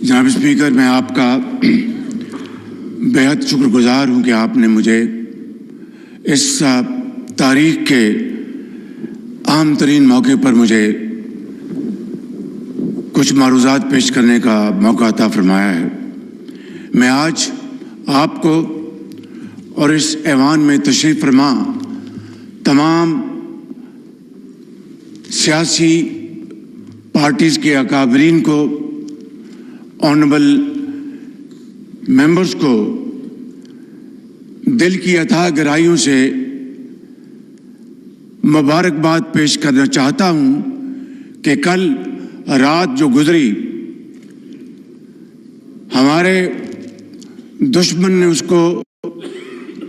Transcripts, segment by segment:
جناب اسپیکر، میں آپ کا بہت شکر گزار ہوں کہ آپ نے مجھے اس تاریخ کے اہم ترین موقع پر مجھے کچھ معروضات پیش کرنے کا موقع عطا فرمایا ہے۔ میں آج آپ کو اور اس ایوان میں تشریف فرما تمام سیاسی پارٹیز کے اکابرین کو، آنریبل ممبرز کو دل کی اتھاہ گہرائیوں سے مبارکباد پیش کرنا چاہتا ہوں کہ کل رات جو گزری، ہمارے دشمن نے اس کو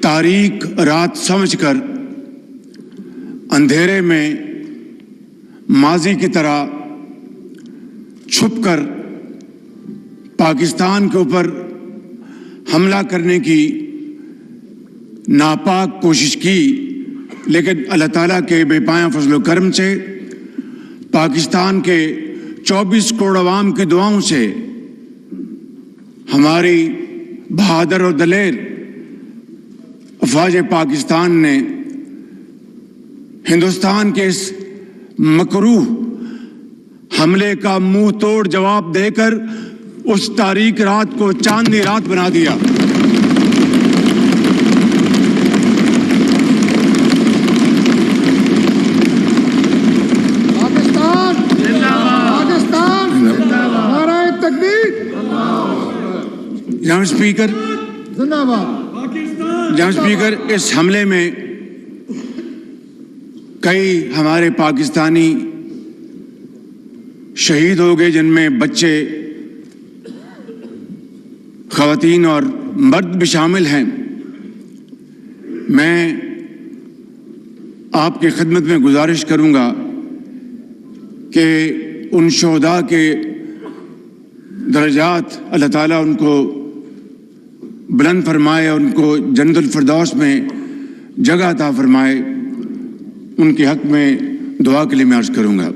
تاریک رات سمجھ کر اندھیرے میں ماضی کی طرح چھپ کر پاکستان کے اوپر حملہ کرنے کی ناپاک کوشش کی، لیکن اللہ تعالیٰ کے بے پایاں فضل و کرم سے، پاکستان کے 24 کروڑ عوام کی دعاؤں سے ہماری بہادر اور دلیر افواج پاکستان نے ہندوستان کے اس مکروہ حملے کا منہ توڑ جواب دے کر اس تاریک رات کو چاندنی رات بنا دیا۔ پاکستان پاکستان نعرہ تکبیر۔ جناب اسپیکر، زندہ باد۔ جناب اسپیکر، اس حملے میں کئی ہمارے پاکستانی شہید ہو گئے، جن میں بچے، خواتین اور مرد بھی شامل ہیں۔ میں آپ کی خدمت میں گزارش کروں گا کہ ان شہداء کے درجات اللہ تعالیٰ ان کو بلند فرمائے اور ان کو جنت الفردوس میں جگہ عطا فرمائے۔ ان کے حق میں دعا کے لیے میں عرض کروں گا۔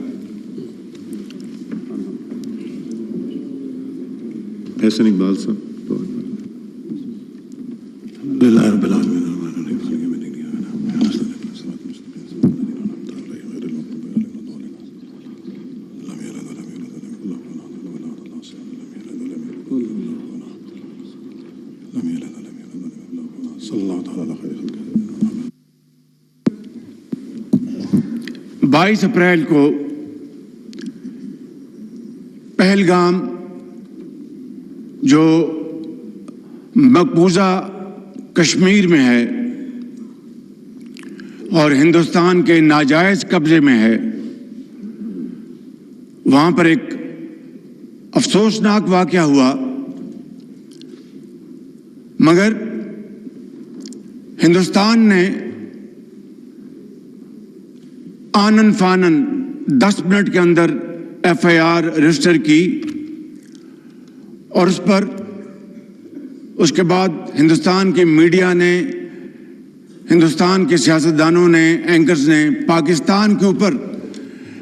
احسن اقبال صاحب۔ بائیس اپریل کو پہلگام جو مقبوضہ کشمیر میں ہے اور ہندوستان کے ناجائز قبضے میں ہے، وہاں پر ایک افسوسناک واقعہ ہوا، مگر ہندوستان نے آنن فانن 10 منٹ کے اندر FIR رجسٹر کی اور اس کے بعد ہندوستان کی میڈیا نے، ہندوستان کے سیاستدانوں نے، اینکرز نے پاکستان کے اوپر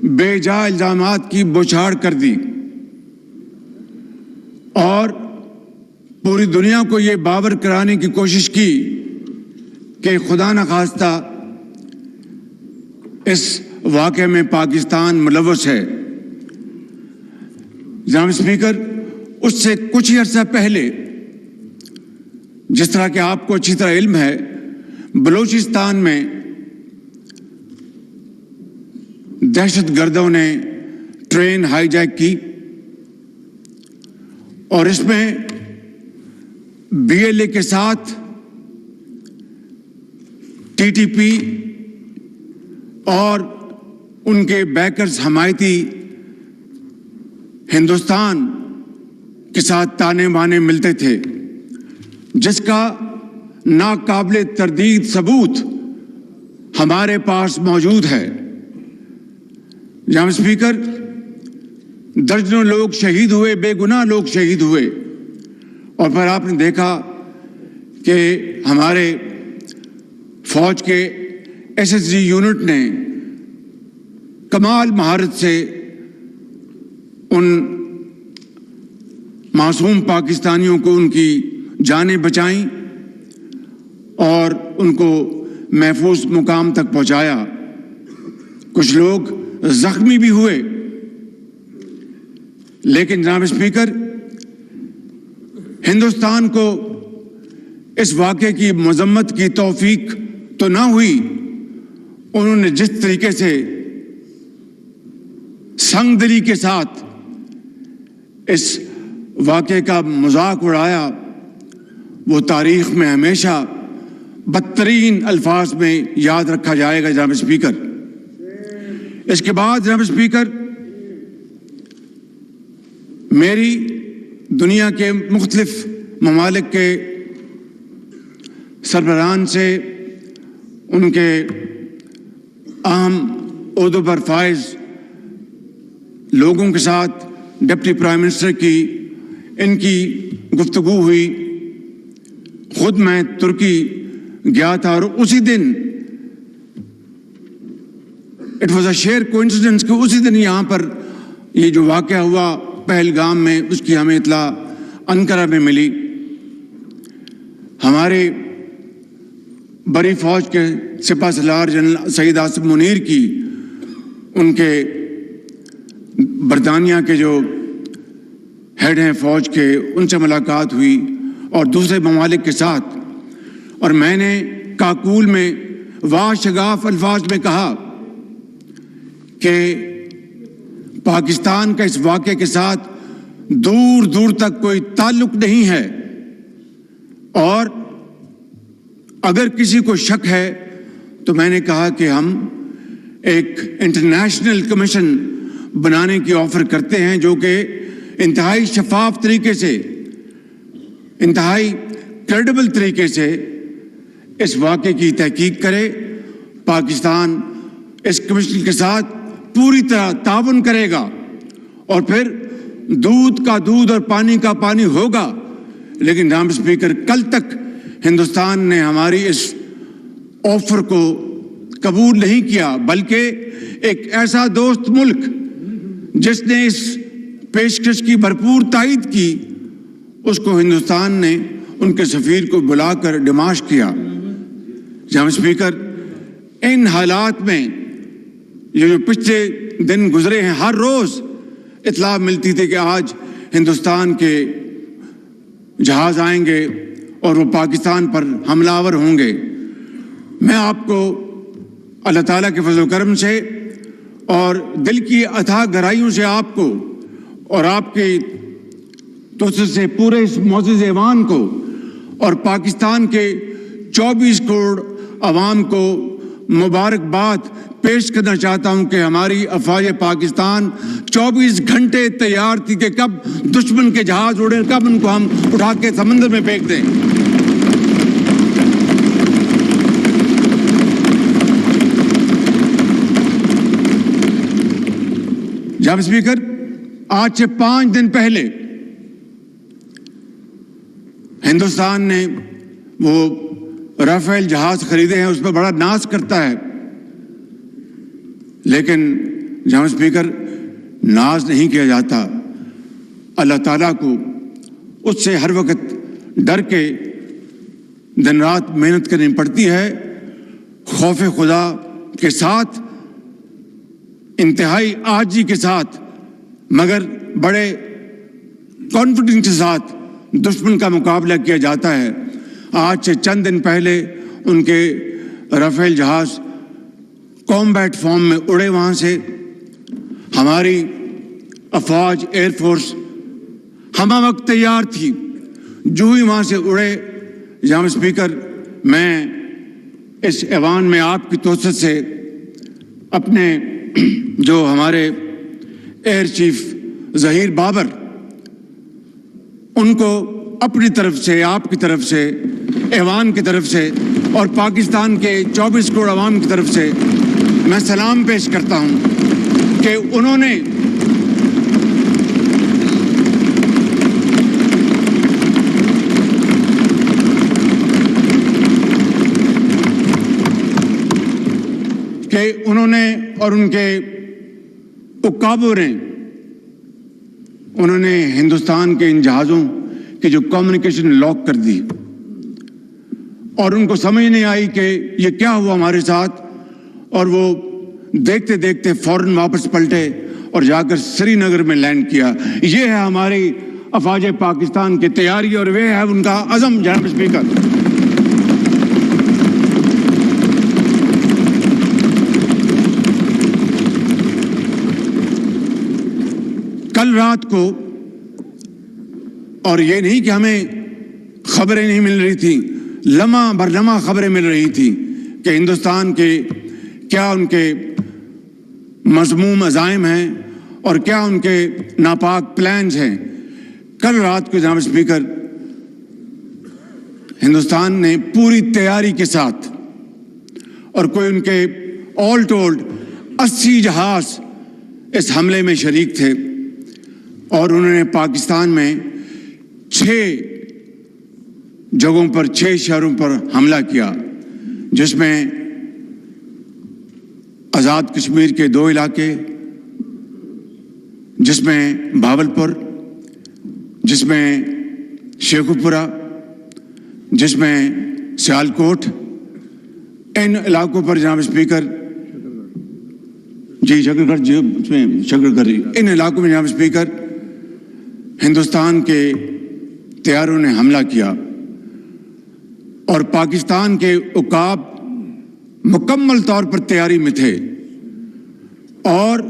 بے جا الزامات کی بوچھاڑ کر دی اور پوری دنیا کو یہ باور کرانے کی کوشش کی کہ خدا نخواستہ اس واقعے میں پاکستان ملوث ہے۔ جناب اسپیکر، اس سے کچھ ہی عرصہ پہلے، جس طرح کہ آپ کو اچھی طرح علم ہے، بلوچستان میں دہشت گردوں نے ٹرین ہائی جیک کی اور اس میں BLA کے ساتھ TTP اور ان کے بیکرز حمایتی ہندوستان کے ساتھ تانے بانے ملتے تھے، جس کا ناقابل تردید ثبوت ہمارے پاس موجود ہے۔ جناب اسپیکر، درجنوں لوگ شہید ہوئے، بے گناہ لوگ شہید ہوئے، اور پھر آپ نے دیکھا کہ ہمارے فوج کے SSG یونٹ نے کمال مہارت سے ان معصوم پاکستانیوں کو ان کی جانیں بچائیں اور ان کو محفوظ مقام تک پہنچایا. کچھ لوگ زخمی بھی ہوئے، لیکن جناب اسپیکر، ہندوستان کو اس واقعے کی مذمت کی توفیق تو نہ ہوئی. انہوں نے جس طریقے سے سنگ دلی کے ساتھ اس واقعے کا مذاق اڑایا، وہ تاریخ میں ہمیشہ بدترین الفاظ میں یاد رکھا جائے گا. جناب اسپیکر، اس کے بعد جناب اسپیکر، میری دنیا کے مختلف ممالک کے سربراہان سے، ان کے اہم عہدوں پر فائز لوگوں کے ساتھ، ڈپٹی پرائم منسٹر کی ان کی گفتگو ہوئی. خود میں ترکی گیا تھا اور اسی دن it was a sheer coincidence کہ اسی دن یہاں پر یہ جو واقعہ ہوا پہلگام میں، اس کی ہمیں اطلاع انقرہ میں ملی. ہمارے بری فوج کے سپہ سالار جنرل سعید آصف منیر کی، ان کے برطانیہ کے جو ہیڈ ہیں فوج کے، ان سے ملاقات ہوئی اور دوسرے ممالک کے ساتھ. اور میں نے کاکول میں واشگاف الفاظ میں کہا کہ پاکستان کا اس واقعے کے ساتھ دور دور تک کوئی تعلق نہیں ہے، اور اگر کسی کو شک ہے تو میں نے کہا کہ ہم ایک انٹرنیشنل کمیشن بنانے کی آفر کرتے ہیں جو کہ انتہائی شفاف طریقے سے، انتہائی کریڈیبل طریقے سے اس واقعے کی تحقیق کرے. پاکستان اس کمیشن کے ساتھ پوری طرح تعاون کرے گا، اور پھر دودھ کا دودھ اور پانی کا پانی ہوگا. لیکن جناب اسپیکر، کل تک ہندوستان نے ہماری اس آفر کو قبول نہیں کیا، بلکہ ایک ایسا دوست ملک جس نے اس پیشکش کی بھرپور تائید کی، اس کو ہندوستان نے ان کے سفیر کو بلا کر ڈماش کیا. جناب اسپیکر، ان حالات میں یہ جو پچھلے دن گزرے ہیں، ہر روز اطلاع ملتی تھی کہ آج ہندوستان کے جہاز آئیں گے اور وہ پاکستان پر حملہ آور ہوں گے. میں آپ کو اللہ تعالیٰ کے فضل و کرم سے اور دل کی اتھاہ گہرائیوں سے آپ کو اور آپ کے توسط سے پورے اس معزز ایوان کو اور پاکستان کے 24 کروڑ عوام کو مبارکباد پیش کرنا چاہتا ہوں کہ ہماری افواج پاکستان 24 گھنٹے تیار تھی کہ کب دشمن کے جہاز اڑے، کب ان کو ہم اٹھا کے سمندر میں پھینک دیں. جناب اسپیکر، آج سے 5 دن پہلے ہندوستان نے وہ رافیل جہاز خریدے ہیں، اس پہ بڑا ناز کرتا ہے، لیکن جناب اسپیکر ناز نہیں کیا جاتا. اللہ تعالیٰ کو اس سے ہر وقت ڈر کے دن رات محنت کرنی پڑتی ہے، خوف خدا کے ساتھ، انتہائی عاجزی کے ساتھ، مگر بڑے کانفیڈنس کے ساتھ دشمن کا مقابلہ کیا جاتا ہے. آج سے چند دن پہلے ان کے رافیل جہاز کامبیٹ فارم میں اڑے، وہاں سے ہماری افواج ایئر فورس ہمہ وقت تیار تھی. جو ہی وہاں سے اڑے، جناب اسپیکر، میں اس ایوان میں آپ کی توسط سے اپنے جو ہمارے ایئر چیف ظہیر بابر، ان کو اپنی طرف سے، آپ کی طرف سے، ایوان کی طرف سے اور پاکستان کے 24 کروڑ عوام کی طرف سے میں سلام پیش کرتا ہوں کہ انہوں نے اور ان کے اکابوں نے انہوں نے ہندوستان کے ان جہازوں کی جو کمیونیکیشن لاک کر دی اور ان کو سمجھ نہیں آئی کہ یہ کیا ہوا ہمارے ساتھ، اور وہ دیکھتے دیکھتے فوراً واپس پلٹے اور جا کر سری نگر میں لینڈ کیا۔ یہ ہے ہماری افواج پاکستان کی تیاری اور وہ ہے ان کا عزم جناب اسپیکر۔ کل رات کو، اور یہ نہیں کہ ہمیں خبریں نہیں مل رہی تھیں، لمحہ بر لمحہ خبریں مل رہی تھیں کہ ہندوستان کے کیا ان کے مذموم عزائم ہیں اور کیا ان کے ناپاک پلانز ہیں۔ کل رات کو جناب اسپیکر ہندوستان نے پوری تیاری کے ساتھ، اور کوئی ان کے آل ٹولڈ 80 جہاز اس حملے میں شریک تھے، اور انہوں نے پاکستان میں 6 جگہوں پر 6 شہروں پر حملہ کیا، جس میں آزاد کشمیر کے 2 علاقے، جس میں بھاولپور، جس میں شیخوپورہ، جس میں سیالکوٹ، ان علاقوں پر جناب اسپیکر ان علاقوں میں جناب اسپیکر ہندوستان کے طیاروں نے حملہ کیا، اور پاکستان کے عقاب مکمل طور پر تیاری میں تھے، اور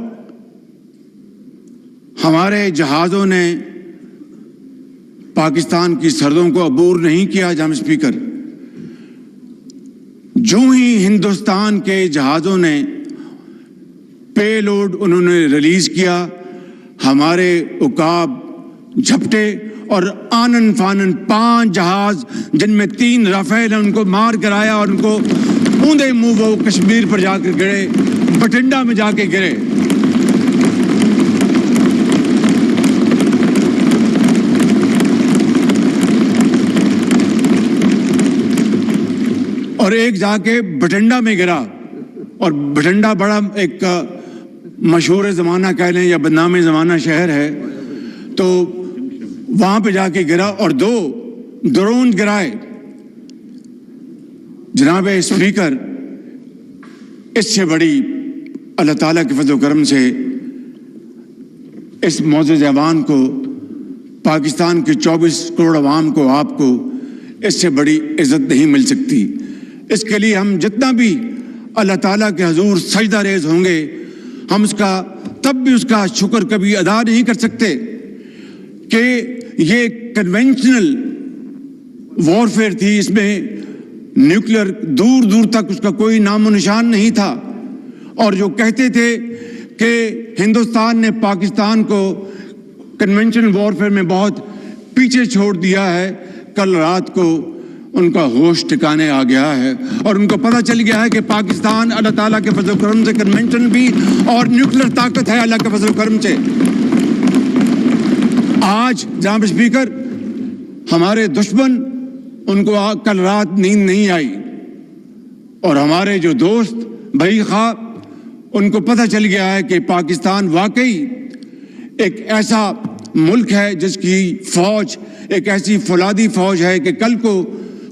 ہمارے جہازوں نے پاکستان کی سرحدوں کو عبور نہیں کیا جناب اسپیکر۔ جو ہی ہندوستان کے جہازوں نے پے لوڈ انہوں نے ریلیز کیا، ہمارے عقاب جھپٹے اور آنن فانن 5 جہاز، جن میں 3 رافیل ہیں، ان کو مار کرایا، اور ان کو اوندے منہ وہ کشمیر پر جا کر گرے، بٹنڈا میں جا کے گرے۔ اور ایک جا کے بٹنڈا میں گرا، اور بٹنڈا بڑا ایک مشہور زمانہ کہہ لیں یا بدنام زمانہ شہر ہے، تو وہاں پہ جا کے گرا اور 2 ڈرون گرائے۔ جناب اسپیکر، اس سے بڑی اللہ تعالیٰ کے فضل و کرم سے اس معزز ایوان کو، پاکستان کے 24 کروڑ عوام کو، آپ کو اس سے بڑی عزت نہیں مل سکتی۔ اس کے لیے ہم جتنا بھی اللہ تعالیٰ کے حضور سجدہ ریز ہوں گے، ہم تب بھی اس کا شکر کبھی ادا نہیں کر سکتے کہ یہ کنونشنل وارفیئر تھی، اس میں نیوکلیر دور دور تک اس کا کوئی نام و نشان نہیں تھا، اور جو کہتے تھے کہ ہندوستان نے پاکستان کو کنونشنل وارفیئر میں بہت پیچھے چھوڑ دیا ہے، کل رات کو ان کا ہوش ٹھکانے آ گیا ہے، اور ان کو پتہ چل گیا ہے کہ پاکستان اللہ تعالیٰ کے فضل و کرم سے کنونشن بھی اور نیوکلیر طاقت ہے اللہ کے فضل و کرم سے۔ آج جناب اسپیکر ہمارے دشمن، ان کو کل رات نیند نہیں آئی، اور ہمارے جو دوست بھائی خواہ، ان کو پتہ چل گیا ہے کہ پاکستان واقعی ایک ایسا ملک ہے جس کی فوج ایک ایسی فولادی فوج ہے کہ کل کو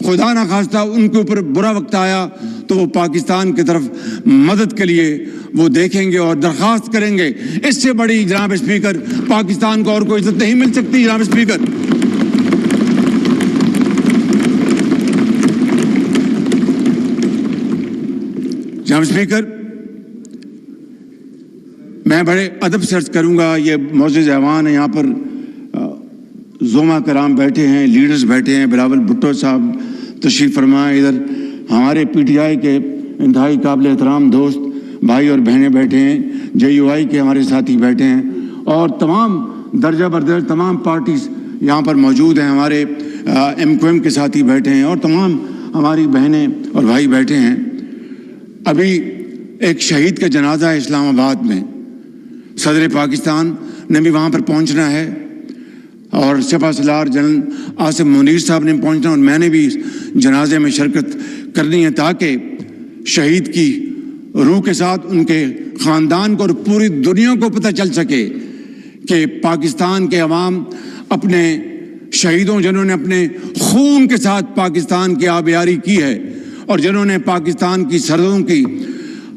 خدا نہ خواستہ ان کے اوپر برا وقت آیا تو وہ پاکستان کی طرف مدد کے لیے وہ دیکھیں گے اور درخواست کریں گے۔ اس سے بڑی جناب اسپیکر پاکستان کو اور کوئی عزت نہیں مل سکتی جناب اسپیکر۔ جناب اسپیکر، میں بڑے ادب سے عرض کروں گا، یہ معزز ایوان ہے، یہاں پر زوما کرام بیٹھے ہیں، لیڈرز بیٹھے ہیں، بلاول بھٹو صاحب تشریف فرمائے، ادھر ہمارے پی ٹی آئی کے انتہائی قابل احترام دوست بھائی اور بہنیں بیٹھے ہیں، جے یو آئی کے ہمارے ساتھی بیٹھے ہیں، اور تمام درجہ بردرجہ تمام پارٹیز یہاں پر موجود ہیں، ہمارے ایم کیو ایم کے ساتھی بیٹھے ہیں، اور تمام ہماری بہنیں اور بھائی بیٹھے ہیں۔ ابھی ایک شہید کا جنازہ ہے اسلام آباد میں، صدر پاکستان نے بھی وہاں پر پہنچنا ہے، اور سپہ سالار جنرل عاصم منیر صاحب نے پہنچنا، اور میں نے بھی اس جنازے میں شرکت کرنی ہے، تاکہ شہید کی روح کے ساتھ ان کے خاندان کو اور پوری دنیا کو پتہ چل سکے کہ پاکستان کے عوام اپنے شہیدوں، جنہوں نے اپنے خون کے ساتھ پاکستان کی آبیاری کی ہے اور جنہوں نے پاکستان کی سرحدوں کی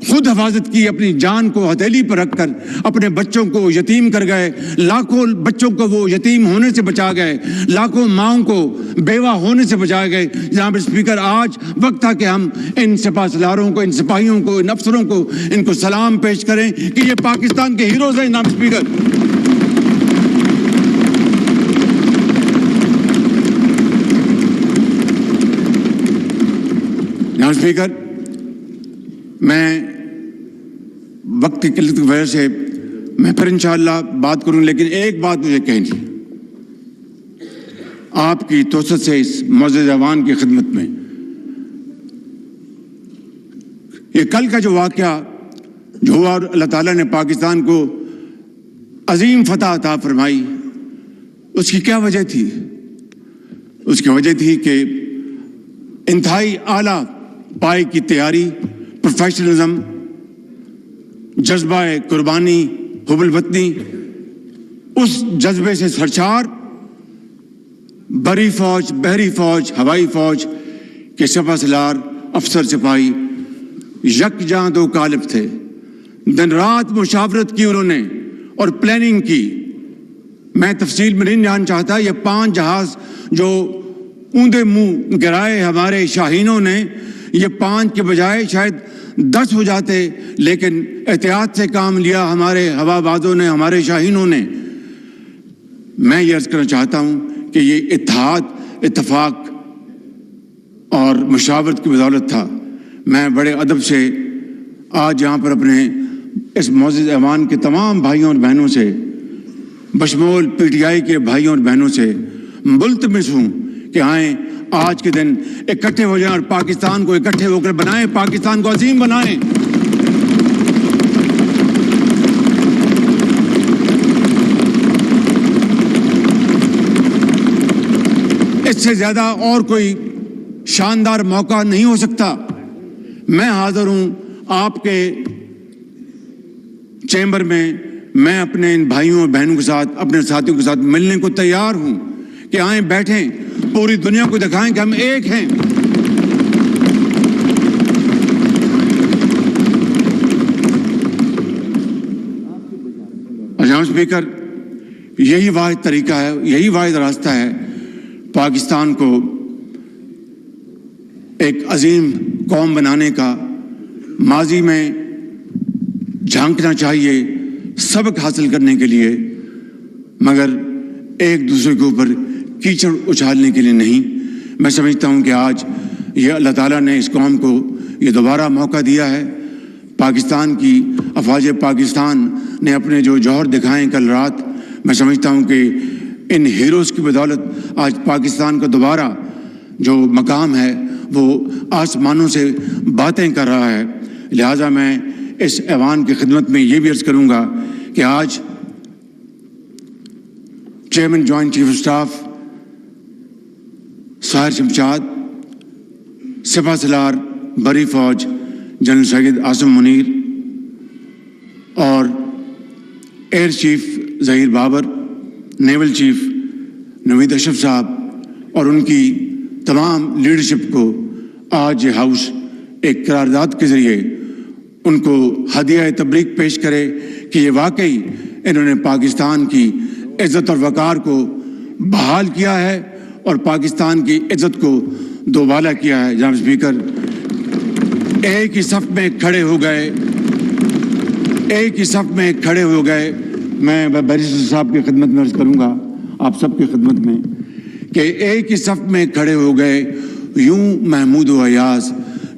خود حفاظت کی، اپنی جان کو ہتھیلی پر رکھ کر اپنے بچوں کو یتیم کر گئے، لاکھوں بچوں کو وہ یتیم ہونے سے بچا گئے، لاکھوں ماؤں کو بیوہ ہونے سے بچا گئے۔ جناب اسپیکر، آج وقت تھا کہ ہم ان سپاہ سالاروں کو، ان سپاہیوں کو، ان افسروں کو، ان کو سلام پیش کریں کہ یہ پاکستان کے ہیروز ہیں۔ جناب اسپیکر، جناب اسپیکر، میں وقت کی قلت کی وجہ سے میں پھر انشاءاللہ بات کروں، لیکن ایک بات مجھے کہنی آپ کی توسط سے اس معزز ایوان کی خدمت میں۔ یہ کل کا جو واقعہ جو ہوا اور اللہ تعالیٰ نے پاکستان کو عظیم فتح عطا فرمائی، اس کی کیا وجہ تھی؟ اس کی وجہ تھی کہ انتہائی اعلیٰ پائے کی تیاری، پروفیشنلزم، جذبہ قربانی، حب الوطنی، اس جذبے سے سرشار بری فوج، بحری فوج، ہوائی فوج کے سپہ سالار، افسر سپاہی یکجاں دو قالب تھے۔ دن رات مشاورت کی انہوں نے اور پلاننگ کی۔ میں تفصیل میں نہیں جان چاہتا، یہ 5 جہاز جو اوندے منہ گرائے ہمارے شاہینوں نے، یہ 5 کے بجائے شاید 10 ہو جاتے، لیکن احتیاط سے کام لیا ہمارے ہوا بازوں نے، ہمارے شاہینوں نے۔ میں یہ عرض کرنا چاہتا ہوں کہ یہ اتحاد، اتفاق اور مشاورت کی بدولت تھا۔ میں بڑے ادب سے آج یہاں پر اپنے اس معزز ایوان کے تمام بھائیوں اور بہنوں سے، بشمول پی ٹی آئی کے بھائیوں اور بہنوں سے ملتمس ہوں کہ آئیں آج کے دن اکٹھے ہو جائیں اور پاکستان کو اکٹھے ہو کر بنائیں، پاکستان کو عظیم بنائیں۔ اس سے زیادہ اور کوئی شاندار موقع نہیں ہو سکتا۔ میں حاضر ہوں آپ کے چیمبر میں، میں اپنے ان بھائیوں اور بہنوں کے ساتھ، اپنے ساتھیوں کے ساتھ ملنے کو تیار ہوں کہ آئیں، بیٹھیں، پوری دنیا کو دکھائیں کہ ہم ایک ہیں۔ جناب اسپیکر، یہی واحد طریقہ ہے، یہی واحد راستہ ہے پاکستان کو ایک عظیم قوم بنانے کا۔ ماضی میں جھانکنا چاہیے سبق حاصل کرنے کے لیے، مگر ایک دوسرے کے اوپر کیچڑ اچھالنے کے لیے نہیں۔ میں سمجھتا ہوں کہ آج یہ اللہ تعالیٰ نے اس قوم کو یہ دوبارہ موقع دیا ہے۔ پاکستان کی افواج پاکستان نے اپنے جو جوہر دکھائے کل رات، میں سمجھتا ہوں کہ ان ہیروز کی بدولت آج پاکستان کا دوبارہ جو مقام ہے وہ آسمانوں سے باتیں کر رہا ہے۔ لہٰذا میں اس ایوان کی خدمت میں یہ بھی عرض کروں گا کہ آج chairman joint chief of staff Sahir Shamshad, سپہ سالار بری فوج جنرل سید عاصم منیر اور air chief Zaheer Babar, naval chief Naveed Ashraf صاحب اور ان کی تمام لیڈرشپ کو آج یہ ہاؤس ایک قرارداد کے ذریعے ان کو ہدیہ تبریک پیش کرے کہ یہ واقعی انہوں نے پاکستان کی عزت اور وقار کو بحال کیا ہے اور پاکستان کی عزت کو دوبالا کیا ہے۔ جناب اسپیکر، ایک ہی صف میں کھڑے ہو گئے، ایک ہی صف میں کھڑے ہو گئے۔ میں بیرسٹر صاحب کی خدمت میں عرض کروں گا، آپ سب کی خدمت میں، کہ ایک ہی صف میں کھڑے ہو گئے، یوں محمود و ایاز،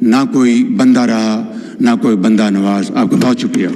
نہ کوئی بندہ رہا نہ کوئی بندہ نواز۔ آپ کا بہت شکریہ۔